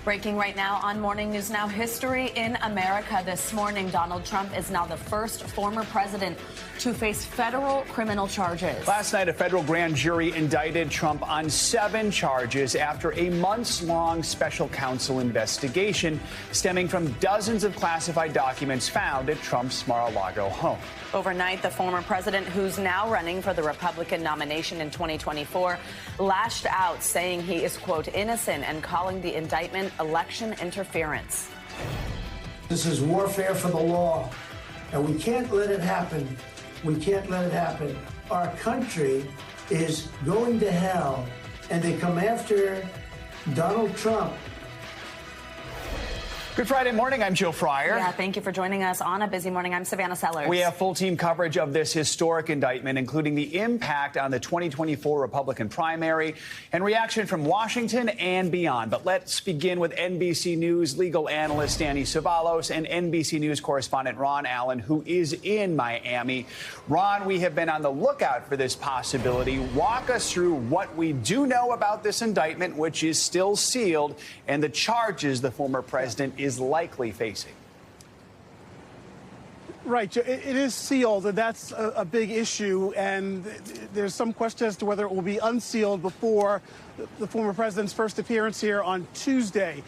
Breaking right now on Morning News Now, history in America this morning. Donald Trump is now the first former president to face federal criminal charges. Last night, a federal grand jury indicted Trump on 7 charges after a months-long special counsel investigation stemming from dozens of classified documents found at Trump's Mar-a-Lago home. Overnight, the former president, who's now running for the Republican nomination in 2024, lashed out, saying he is, quote, innocent, and calling the indictment election interference. This is warfare for the law, and we can't let it happen. We can't let it happen. Our country is going to hell, and they come after Donald Trump. Good Friday morning. I'm Joe Fryer. Yeah, thank you for joining us on a busy morning. I'm Savannah Sellers. We have full team coverage of this historic indictment, including the impact on the 2024 Republican primary and reaction from Washington and beyond. But let's begin with NBC News legal analyst Danny Savalos and NBC News correspondent Ron Allen, who is in Miami. Ron, we have been on the lookout for this possibility. Walk us through what we do know about this indictment, which is still sealed, and the charges the former president is likely facing. Right. It is sealed, and that's a big issue. And there's some question as to whether it will be unsealed before the former president's first appearance here on Tuesday.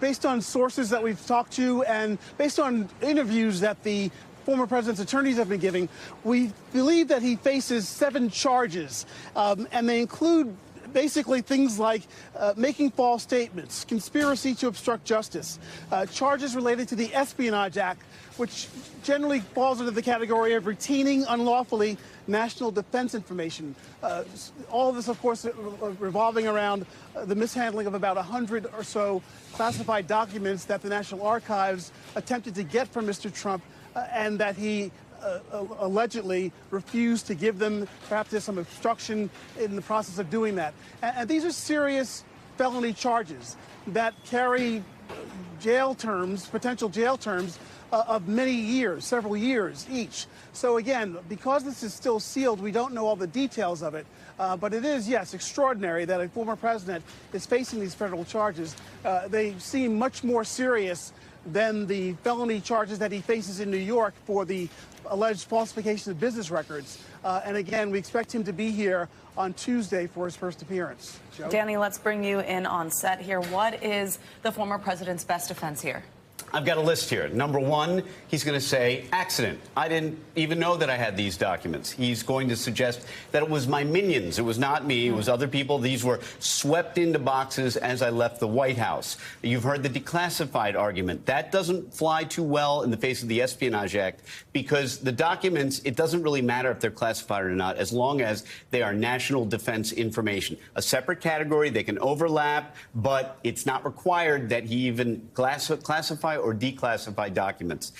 Based on sources that we've talked to and based on interviews that the former president's attorneys have been giving, we believe that he faces 7 charges, and they include basically things like making false statements, conspiracy to obstruct justice, charges related to the Espionage Act, which generally falls under the category of retaining unlawfully national defense information. All of this, of course, revolving around the mishandling of about 100 or so classified documents that the National Archives attempted to get from Mr. Trump, and that he allegedly refused to give them. Perhaps there's some obstruction in the process of doing that. And these are serious felony charges that carry jail terms, potential jail terms of many years, several years each. So again, because this is still sealed, we don't know all the details of it. But it is, yes, extraordinary that a former president is facing these federal charges. They seem much more serious than the felony charges that he faces in New York for the alleged falsification of business records. And again, we expect him to be here on Tuesday for his first appearance. Joe? Danny, let's bring you in on set here. What is the former president's best defense here? I've got a list here. Number 1, he's going to say, accident. I didn't even know that I had these documents. He's going to suggest that it was my minions. It was not me. It was other people. These were swept into boxes as I left the White House. You've heard the declassified argument. That doesn't fly too well in the face of the Espionage Act, because the documents, it doesn't really matter if they're classified or not, as long as they are national defense information. A separate category, they can overlap, but it's not required that he even classify or declassify documents.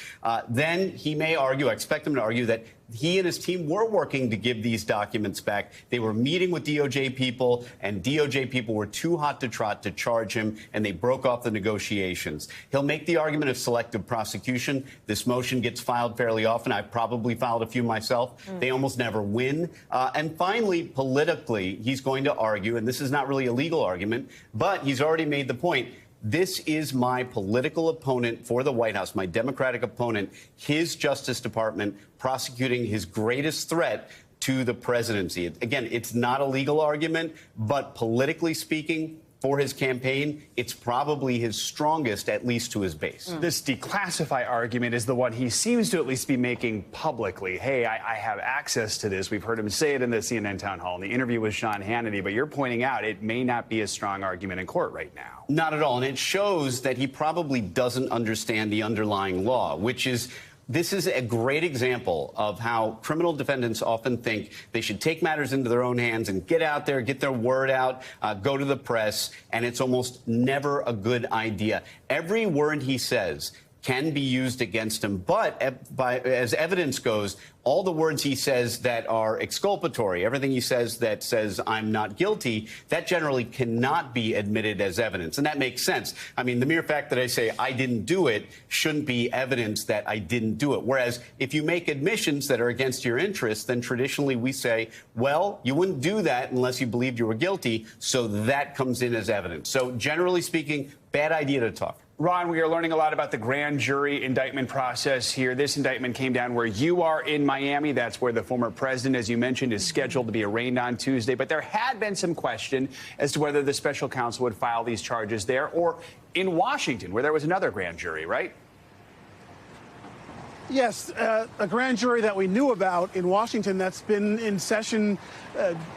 Then he may argue, I expect him to argue, that he and his team were working to give these documents back. They were meeting with DOJ people, and DOJ people were too hot to trot to charge him, and they broke off the negotiations. He'll make the argument of selective prosecution. This motion gets filed fairly often. I've probably filed a few myself. They almost never win. And finally, politically, he's going to argue, and this is not really a legal argument, but he's already made the point, this is my political opponent for the White House, my Democratic opponent, his Justice Department prosecuting his greatest threat to the presidency. Again, it's not a legal argument, but politically speaking, for his campaign, it's probably his strongest, at least to his base. This declassify argument is the one he seems to at least be making publicly. Hey, I have access to this. We've heard him say it in the CNN town hall, in the interview with Sean Hannity, but you're pointing out it may not be a strong argument in court right now. Not at all. And it shows that he probably doesn't understand the underlying law, which is, this is a great example of how criminal defendants often think they should take matters into their own hands and get out there, get their word out, go to the press, and it's almost never a good idea. Every word he says can be used against him. But as evidence goes, all the words he says that are exculpatory, everything he says that says I'm not guilty, that generally cannot be admitted as evidence. And that makes sense. I mean, the mere fact that I say I didn't do it shouldn't be evidence that I didn't do it. Whereas if you make admissions that are against your interests, then traditionally we say, well, you wouldn't do that unless you believed you were guilty. So that comes in as evidence. So generally speaking, bad idea to talk. Ron, we are learning a lot about the grand jury indictment process here. This indictment came down where you are in Miami. That's where the former president, as you mentioned, is scheduled to be arraigned on Tuesday. But there had been some question as to whether the special counsel would file these charges there or in Washington, where there was another grand jury, right? Yes, a grand jury that we knew about in Washington that's been in session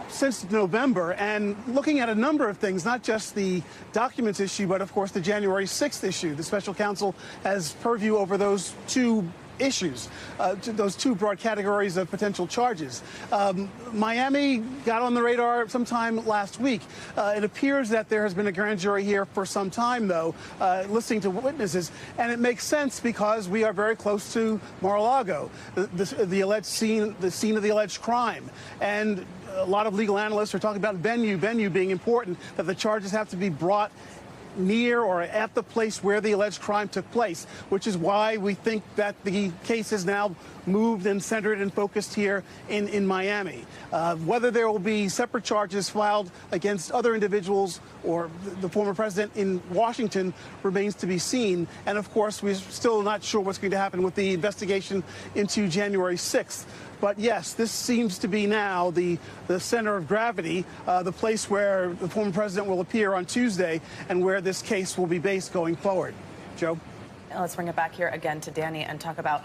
since November and looking at a number of things, not just the documents issue, but of course the January 6th issue. The special counsel has purview over those two issues, those two broad categories of potential charges. Miami got on the radar sometime last week. It appears that there has been a grand jury here for some time, though, listening to witnesses, and it makes sense because we are very close to Mar-a-Lago, the alleged scene of the alleged crime, and a lot of legal analysts are talking about venue being important, that the charges have to be brought near or at the place where the alleged crime took place, which is why we think that the case is now moved and centered and focused here in Miami. Whether there will be separate charges filed against other individuals or the former president in Washington remains to be seen. And of course, we're still not sure what's going to happen with the investigation into January 6th. But yes, this seems to be now the center of gravity, the place where the former president will appear on Tuesday and where this case will be based going forward. Joe? Let's bring it back here again to Danny and talk about,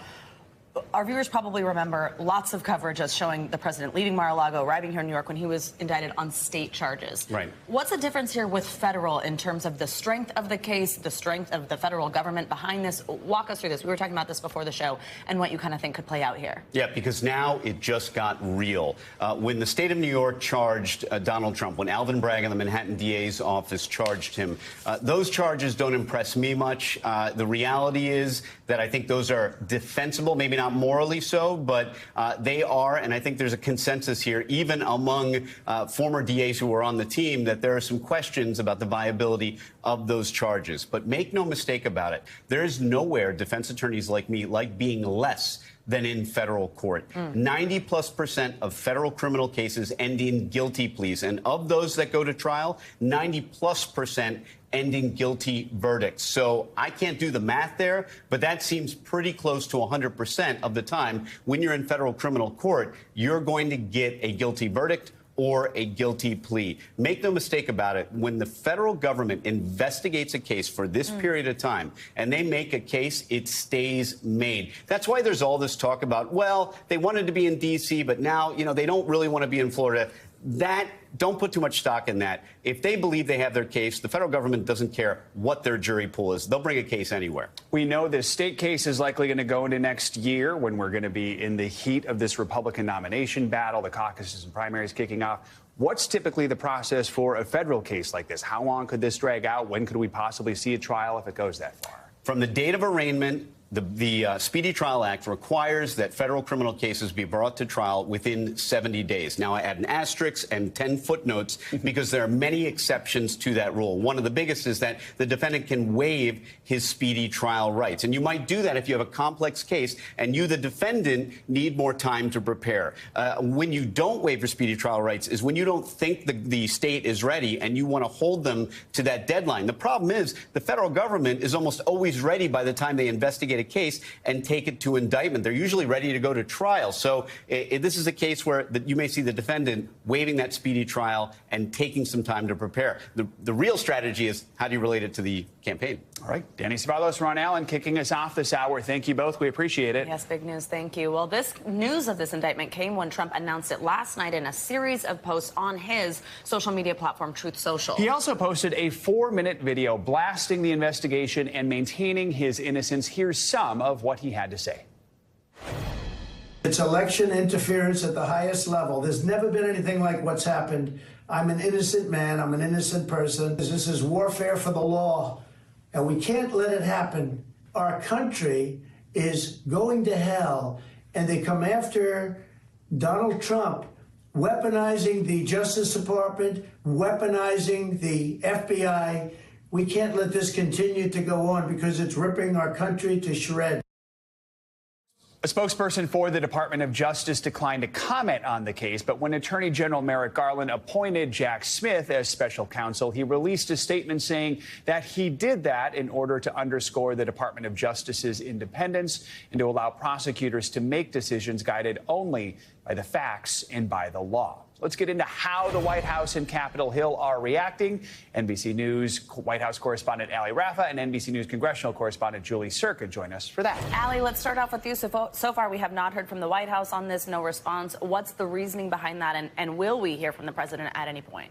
our viewers probably remember lots of coverage as showing the president leaving Mar-a-Lago, arriving here in New York when he was indicted on state charges. Right. What's the difference here with federal in terms of the strength of the case, the strength of the federal government behind this? Walk us through this. We were talking about this before the show and what you kind of think could play out here. Yeah, because now it just got real. When the state of New York charged Donald Trump, when Alvin Bragg in the Manhattan DA's office charged him, those charges don't impress me much. The reality is that I think those are defensible, maybe not morally so, but they are, and I think there's a consensus here, even among former DAs who were on the team, that there are some questions about the viability of those charges. But make no mistake about it, there is nowhere defense attorneys like me like being less than in federal court. 90+% of federal criminal cases end in guilty pleas. And of those that go to trial, 90+% end in guilty verdicts. So I can't do the math there, but that seems pretty close to 100% of the time. When you're in federal criminal court, you're going to get a guilty verdict or a guilty plea. Make no mistake about it, when the federal government investigates a case for this period of time and they make a case, it stays made. That's why there's all this talk about, well, they wanted to be in D.C., but now, you know, they don't really want to be in Florida. Don't put too much stock in that. If they believe they have their case, the federal government doesn't care what their jury pool is. They'll bring a case anywhere. We know this state case is likely going to go into next year when we're going to be in the heat of this Republican nomination battle, the caucuses and primaries kicking off. What's typically the process for a federal case like this? How long could this drag out? When could we possibly see a trial if it goes that far? From the date of arraignment, the Speedy Trial Act requires that federal criminal cases be brought to trial within 70 days. Now, I add an asterisk and 10 footnotes because there are many exceptions to that rule. One of the biggest is that the defendant can waive his speedy trial rights. And you might do that if you have a complex case and you, the defendant, need more time to prepare. When you don't waive your speedy trial rights is when you don't think the state is ready and you want to hold them to that deadline. The problem is the federal government is almost always ready by the time they investigate a case and take it to indictment. They're usually ready to go to trial. So this is a case where you may see the defendant waiving that speedy trial and taking some time to prepare. The real strategy is how do you relate it to the campaign? All right. Danny Ceballos, Ron Allen kicking us off this hour. Thank you both. We appreciate it. Yes, big news. Thank you. Well, this news of this indictment came when Trump announced it last night in a series of posts on his social media platform, Truth Social. He also posted a 4-minute video blasting the investigation and maintaining his innocence. Here's some of what he had to say. It's election interference at the highest level. There's never been anything like what's happened. I'm an innocent man. I'm an innocent person. This is warfare for the law, and we can't let it happen. our country is going to hell, and they come after Donald Trump, weaponizing the Justice Department, weaponizing the FBI. We can't let this continue to go on because it's ripping our country to shreds. A spokesperson for the Department of Justice declined to comment on the case, but when Attorney General Merrick Garland appointed Jack Smith as special counsel, he released a statement saying that he did that in order to underscore the Department of Justice's independence and to allow prosecutors to make decisions guided only by the facts and by the law. Let's get into how the White House and Capitol Hill are reacting. NBC News White House correspondent Ali Rafa and NBC News congressional correspondent Julie Circa join us for that. Ali, let's start off with you. So far, we have not heard from the White House on this, no response. What's the reasoning behind that, and will we hear from the president at any point?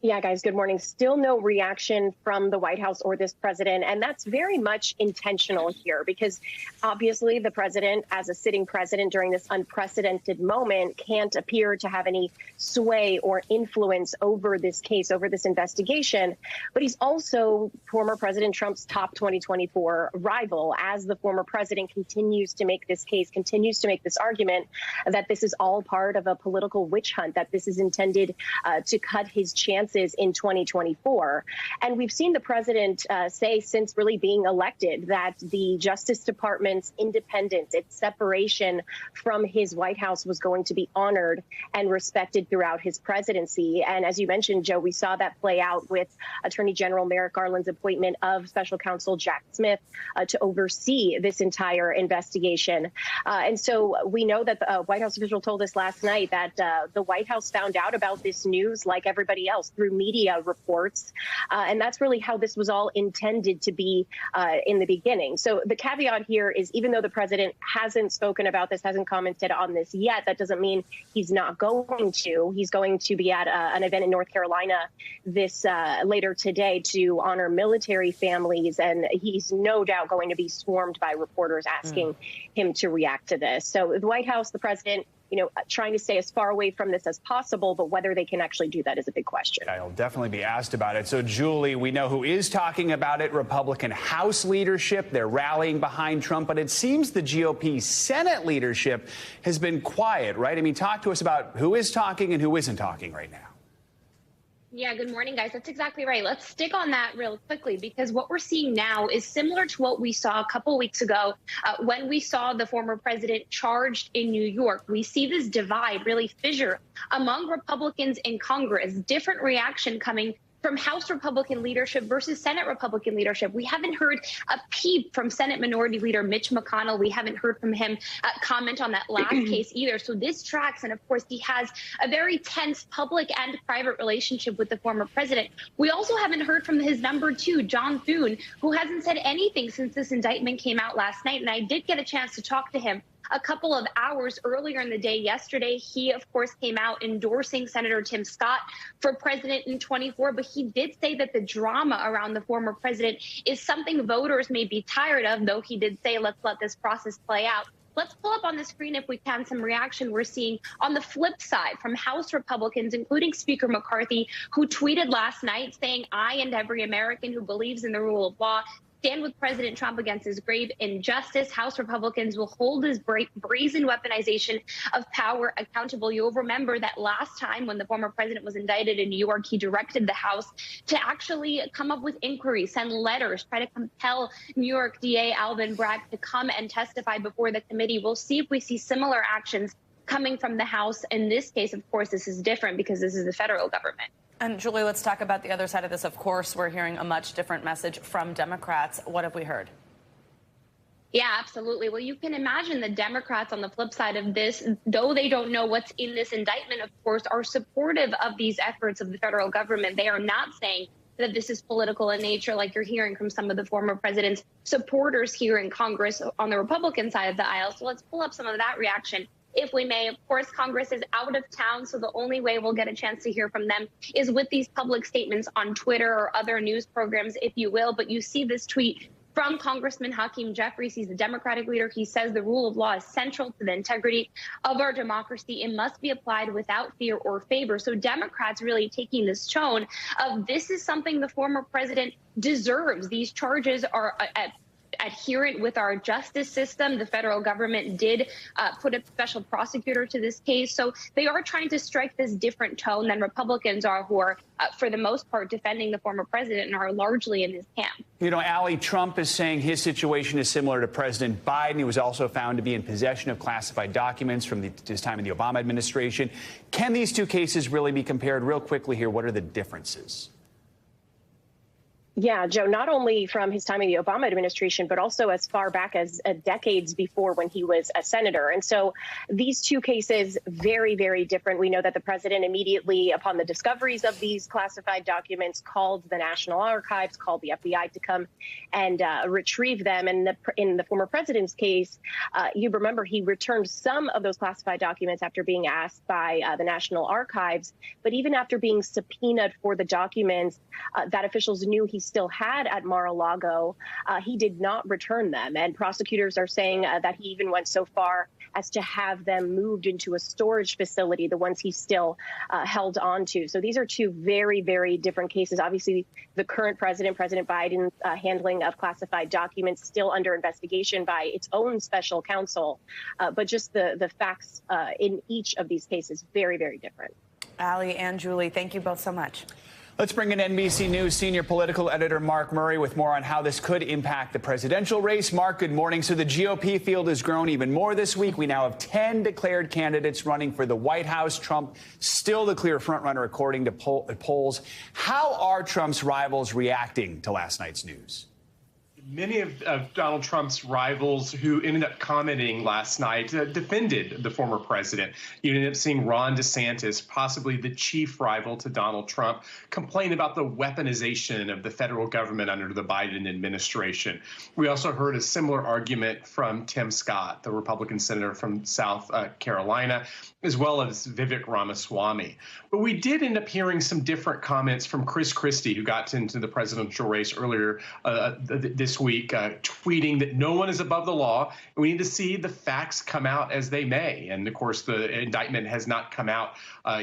Yeah, guys, good morning. Still no reaction from the White House or this president. And that's very much intentional here because obviously the president, as a sitting president during this unprecedented moment, can't appear to have any sway or influence over this case, over this investigation. But he's also former President Trump's top 2024 rival as the former president continues to make this case, continues to make this argument that this is all part of a political witch hunt, that this is intended to cut his chances in 2024. And we've seen the president say since really being elected that the Justice Department's independence, its separation from his White House was going to be honored and respected throughout his presidency. And as you mentioned, Joe, we saw that play out with Attorney General Merrick Garland's appointment of Special Counsel Jack Smith to oversee this entire investigation. And so we know that the White House official told us last night that the White House found out about this news like everybody else through media reports. And that's really how this was all intended to be in the beginning. So the caveat here is even though the president hasn't spoken about this, hasn't commented on this yet, that doesn't mean he's not going to. He's going to be at an event in North Carolina this later today to honor military families. And he's no doubt going to be swarmed by reporters asking him to react to this. So the White House, the president, trying to stay as far away from this as possible, but whether they can actually do that is a big question. I'll definitely be asked about it. So, Julie, we know who is talking about it, Republican House leadership. They're rallying behind Trump, but it seems the GOP Senate leadership has been quiet, right? I mean, talk to us about who is talking and who isn't talking right now. Yeah, good morning, guys. That's exactly right. Let's stick on that real quickly, because what we're seeing now is similar to what we saw a couple weeks ago when we saw the former president charged in New York. We see this divide really fissure among Republicans in Congress, different reaction coming from House Republican leadership versus Senate Republican leadership. We haven't heard a peep from Senate Minority Leader Mitch McConnell. We haven't heard from him comment on that last case either. So this tracks. And of course, he has a very tense public and private relationship with the former president. We also haven't heard from his number two, John Thune, who hasn't said anything since this indictment came out last night. And I did get a chance to talk to him a couple of hours earlier in the day yesterday. He, of course, came out endorsing Senator Tim Scott for president in 24, but he did say that the drama around the former president is something voters may be tired of, though he did say, let's let this process play out. Let's pull up on the screen, if we can, some reaction we're seeing on the flip side from House Republicans, including Speaker McCarthy, who tweeted last night saying, I and every American who believes in the rule of law stand with President Trump against his grave injustice. House Republicans will hold his brazen weaponization of power accountable. You'll remember that last time when the former president was indicted in New York, he directed the House to actually come up with inquiries, send letters, try to compel New York DA Alvin Bragg to come and testify before the committee. We'll see if we see similar actions coming from the House. In this case, of course, this is different because this is the federal government. And Julie, let's talk about the other side of this. Of course, we're hearing a much different message from Democrats. What have we heard? Yeah, absolutely. Well, you can imagine the Democrats on the flip side of this, though they don't know what's in this indictment, of course, are supportive of these efforts of the federal government. They are not saying that this is political in nature, like you're hearing from some of the former president's supporters here in Congress on the Republican side of the aisle. So let's pull up some of that reaction, if we may. Of course, Congress is out of town, so the only way we'll get a chance to hear from them is with these public statements on Twitter or other news programs, if you will. But you see this tweet from Congressman Hakeem Jeffries. He's the Democratic leader. He says the rule of law is central to the integrity of our democracy. It must be applied without fear or favor. So Democrats really taking this tone of this is something the former president deserves. These charges are adherent with our justice system. The federal government did put a special prosecutor to this case. So they are trying to strike this different tone than Republicans are, who are, for the most part, defending the former president and are largely in his camp. You know, Allie, Trump is saying his situation is similar to President Biden. He was also found to be in possession of classified documents from his time in the Obama administration. Can these two cases really be compared? Real quickly here, what are the differences? Yeah, Joe, not only from his time in the Obama administration, but also as far back as decades before when he was a senator. And so these two cases, very, very different. We know that the president immediately upon the discoveries of these classified documents called the National Archives, called the FBI to come and retrieve them. And in the former president's case, you remember he returned some of those classified documents after being asked by the National Archives. But even after being subpoenaed for the documents that officials knew he still had at Mar-a-Lago, he did not return them. And prosecutors are saying that he even went so far as to have them moved into a storage facility, the ones he still held on to. So these are two very, very different cases. Obviously, the current president, President Biden's handling of classified documents still under investigation by its own special counsel. But just the facts in each of these cases, very, very different. Allie and Julie, thank you both so much. Let's bring in NBC News senior political editor Mark Murray with more on how this could impact the presidential race. Mark, good morning. So the GOP field has grown even more this week. We now have 10 declared candidates running for the White House. Trump still the clear frontrunner according to polls. How are Trump's rivals reacting to last night's news? Many of Donald Trump's rivals who ended up commenting last night defended the former president. You ended up seeing Ron DeSantis, possibly the chief rival to Donald Trump, complain about the weaponization of the federal government under the Biden administration. We also heard a similar argument from Tim Scott, the Republican senator from South Carolina, as well as Vivek Ramaswamy. But we did end up hearing some different comments from Chris Christie, who got into the presidential race earlier this week, tweeting that no one is above the law. And we need to see the facts come out as they may. And of course, the indictment has not come out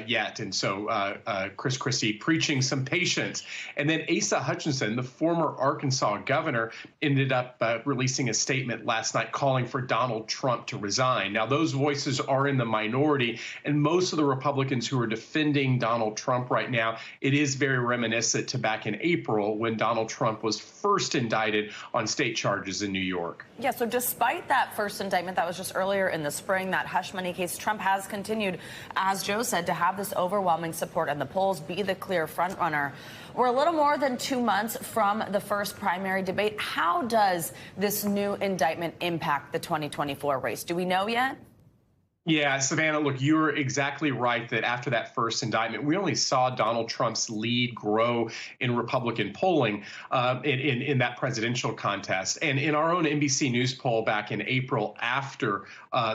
yet. And so Chris Christie preaching some patience. And then Asa Hutchinson, the former Arkansas governor, ended up releasing a statement last night calling for Donald Trump to resign. Now, those voices are in the minority, and most of the Republicans who are defending Donald Trump right now, it is very reminiscent to back in April when Donald Trump was first indicted on state charges in New York. Yeah, so despite that first indictment that was just earlier in the spring, that hush money case, Trump has continued, as Joe said, to have this overwhelming support in the polls, be the clear frontrunner. We're a little more than 2 months from the first primary debate. How does this new indictment impact the 2024 race? Do we know yet? Yeah, Savannah, look, you're exactly right that after that first indictment, we only saw Donald Trump's lead grow in Republican polling in that presidential contest. And in our own NBC News poll back in April after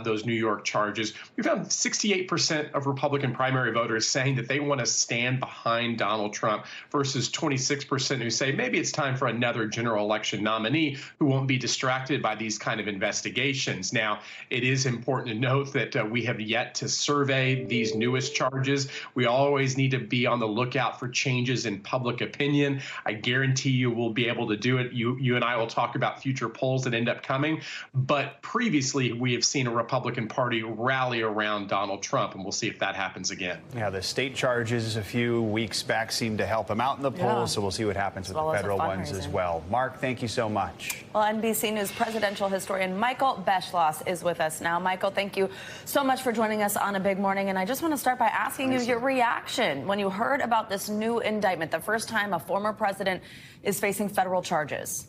those New York charges, we found 68% of Republican primary voters saying that they want to stand behind Donald Trump versus 26% who say maybe it's time for another general election nominee who won't be distracted by these kind of investigations. Now, it is important to note that we have yet to survey these newest charges. We always need to be on the lookout for changes in public opinion. I guarantee you we'll be able to do it. You and I will talk about future polls that end up coming. But previously, we have seen a Republican Party rally around Donald Trump, and we'll see if that happens again. Yeah, the state charges a few weeks back seemed to help him out in the polls, so we'll see what happens with the federal ones as well. Mark, thank you so much. Well, NBC News presidential historian Michael Beschloss is with us now. Michael, thank you so much for joining us on a big morning. And I just want to start by asking you your reaction when you heard about this new indictment, the first time a former president is facing federal charges.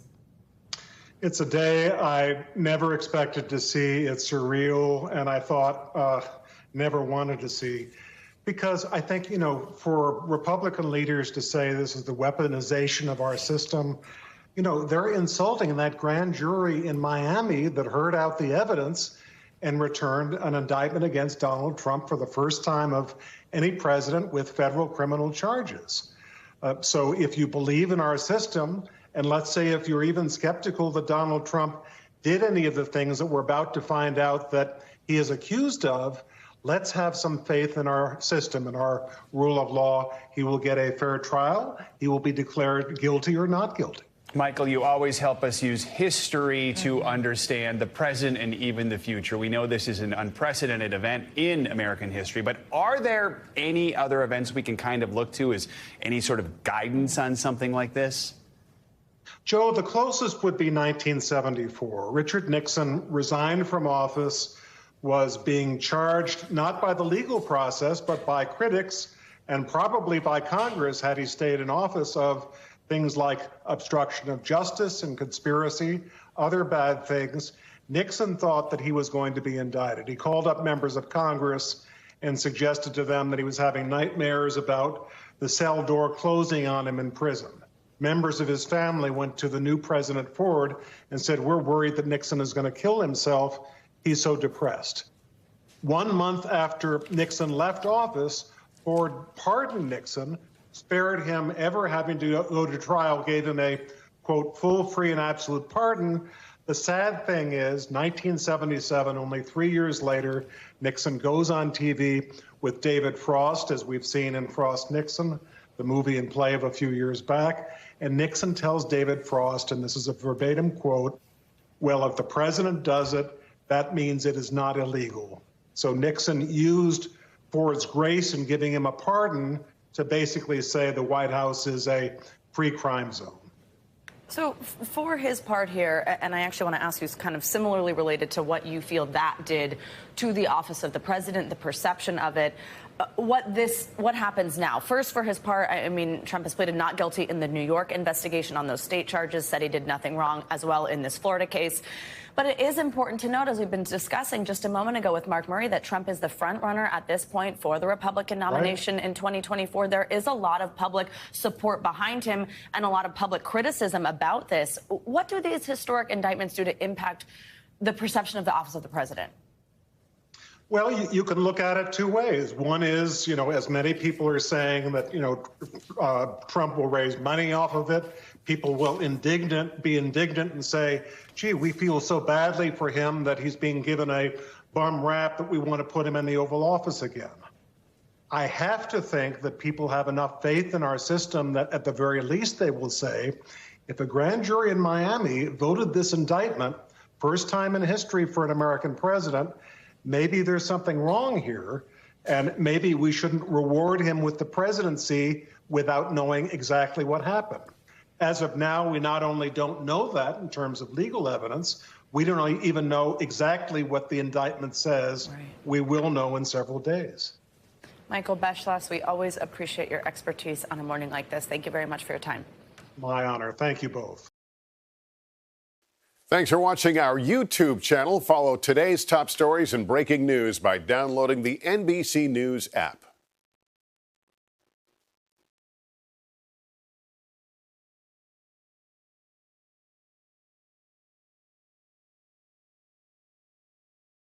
It's a day I never expected to see. It's surreal, and I thought never wanted to see. Because I think, you know, for Republican leaders to say this is the weaponization of our system, you know, they're insulting that grand jury in Miami that heard out the evidence and returned an indictment against Donald Trump for the first time of any president with federal criminal charges. So if you believe in our system And let's say if you're even skeptical that Donald Trump did any of the things that we're about to find out that he is accused of, let's have some faith in our system and our rule of law. He will get a fair trial. He will be declared guilty or not guilty. Michael, you always help us use history to understand the present and even the future. We know this is an unprecedented event in American history, but are there any other events we can kind of look to as any sort of guidance on something like this? Joe, the closest would be 1974. Richard Nixon resigned from office, was being charged not by the legal process, but by critics and probably by Congress, had he stayed in office, of things like obstruction of justice and conspiracy, other bad things. Nixon thought that he was going to be indicted. He called up members of Congress and suggested to them that he was having nightmares about the cell door closing on him in prison. Members of his family went to the new President Ford and said, "We're worried that Nixon is going to kill himself. He's so depressed." 1 month after Nixon left office, Ford pardoned Nixon, spared him ever having to go to trial, gave him a, quote, full, free, and absolute pardon. The sad thing is, 1977, only 3 years later, Nixon goes on TV with David Frost, as we've seen in Frost-Nixon, the movie and play of a few years back. And Nixon tells David Frost, and this is a verbatim quote, "Well, if the president does it, that means it is not illegal." So Nixon used Ford's grace in giving him a pardon to basically say the White House is a pre-crime zone. So for his part here, and I actually want to ask you kind of similarly related to what you feel that did to the office of the president, the perception of it, what happens now? First, for his part, I mean, Trump has pleaded not guilty in the New York investigation on those state charges, said he did nothing wrong as well in this Florida case. But it is important to note, as we've been discussing just a moment ago with Mark Murray, that Trump is the front runner at this point for the Republican nomination in 2024. There is a lot of public support behind him and a lot of public criticism about this. What do these historic indictments do to impact the perception of the office of the president? Well, you can look at it two ways. One is, as many people are saying that, Trump will raise money off of it. People will be indignant and say, gee, we feel so badly for him that he's being given a bum rap that we want to put him in the Oval Office again. I have to think that people have enough faith in our system that at the very least they will say, if a grand jury in Miami voted this indictment, first time in history for an American president, maybe there's something wrong here, and maybe we shouldn't reward him with the presidency without knowing exactly what happened. As of now, we not only don't know that in terms of legal evidence, we don't even know exactly what the indictment says. Right. We will know in several days. Michael Beschloss, we always appreciate your expertise on a morning like this. Thank you very much for your time. My honor. Thank you both. Thanks for watching our YouTube channel. Follow today's top stories and breaking news by downloading the NBC News app.